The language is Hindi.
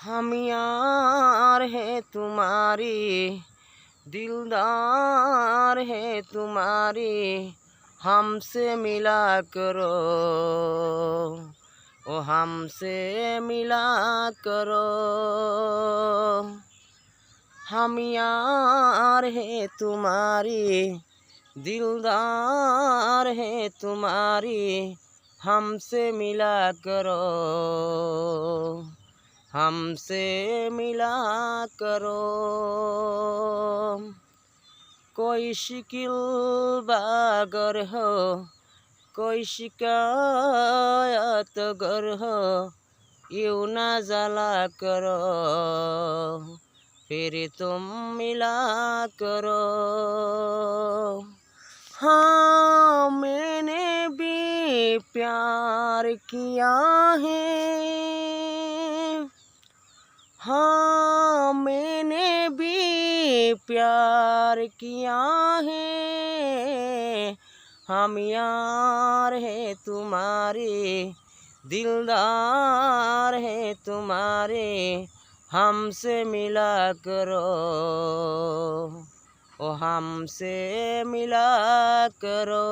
हम यार है तुम्हारी, दिलदार है तुम्हारी, हमसे मिला करो, ओ हमसे मिला करो। हम यार है तुम्हारी, दिलदार है तुम्हारी, हमसे मिला करो, हमसे मिला करो। कोई शिकिल बागर हो, कोई शिकायत गर हो, यूँ ना जला करो, फिर तुम मिला करो। हाँ मैंने भी प्यार किया है, हाँ मैंने भी प्यार किया है। हम यार है तुम्हारे, दिलदार है तुम्हारे, हमसे मिला करो, ओ हमसे मिला करो।